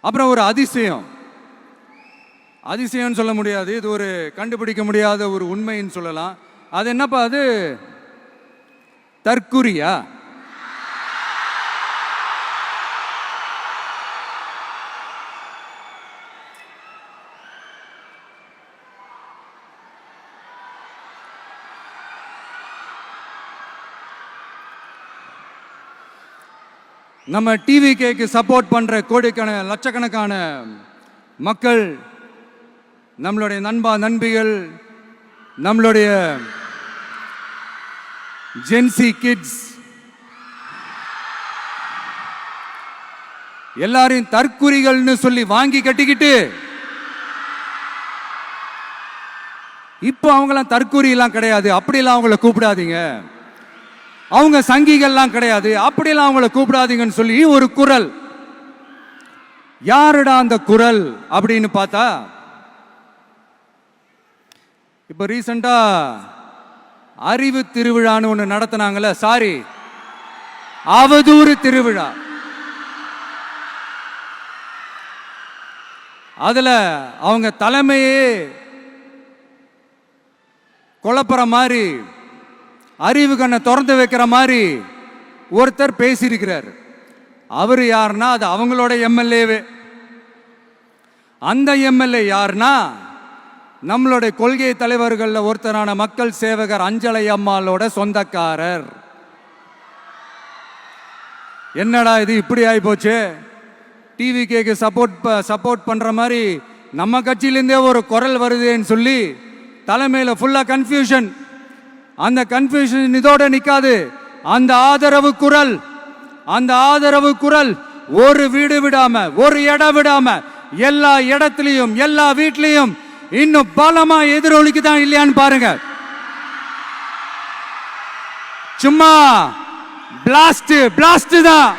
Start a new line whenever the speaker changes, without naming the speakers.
அப்புறம் ஒரு அதிசயம், அதிசயம்னு சொல்ல முடியாது, இது ஒரு கண்டுபிடிக்க முடியாத ஒரு உண்மைன்னு சொல்லலாம். அது என்னப்பா அது? தற்குறியா? நம்ம டிவிகேக்கு சப்போர்ட் பண்ற கோடிக்கணக்கான லட்சக்கணக்கான மக்கள், நம்மளுடைய நண்பிகள், நம்மளுடைய ஜென்சி கிட்ஸ் எல்லாரையும் தற்குறிகள்னு சொல்லி வாங்கி கட்டிக்கிட்டு இப்போ அவங்களாம் தற்குறி எல்லாம் கிடையாது, அப்படிலாம் அவங்கள கூப்பிடாதீங்க, அவங்க சங்கிகள்லாம் கிடையாது, அப்படிலாம் அவங்கள கூப்பிடாதீங்கன்னு சொல்லி ஒரு குரல். யாருடா அந்த குரல் அப்படின்னு பார்த்தா, இப்ப ரீசெண்டா அறிவு திருவிழான்னு ஒண்ணு நடத்தினாங்கல்ல, சாரி அவதூறு திருவிழா. அதுல அவங்க தலைமையே குழப்பற மாதிரி, அறிவு கண்ணை திறந்து வைக்கிற மாதிரி ஒருத்தர் பேசியிருக்கிறார். அவர் யாருன்னா அது அவங்களோட எம்எல்ஏவே. அந்த எம்எல்ஏ யாருன்னா நம்மளுடைய கொள்கை தலைவர்கள் ஒருத்தரான மக்கள் சேவகர் அஞ்சலை அம்மாளோட சொந்தக்காரர். என்னடா இது இப்படி ஆகி போச்சு? டிவிகேக்கு சப்போர்ட் பண்ற மாதிரி நம்ம கட்சியிலேருந்தே ஒரு குரல் வருதுன்னு சொல்லி தலைமையில் ஃபுல்லா கன்ஃபியூஷன். அந்த கன்ஃபியூஷன் இதோட நிக்காது. அந்த ஆதரவு குரல் ஒரு வீடு விடாம, ஒரு இடம் விடாம, எல்லா இடத்திலையும், எல்லா வீட்லையும் இன்னும் பலமா எதிரொலிக்குதான் இல்லையான்னு பாருங்க. சும்மா பிளாஸ்ட் தான்.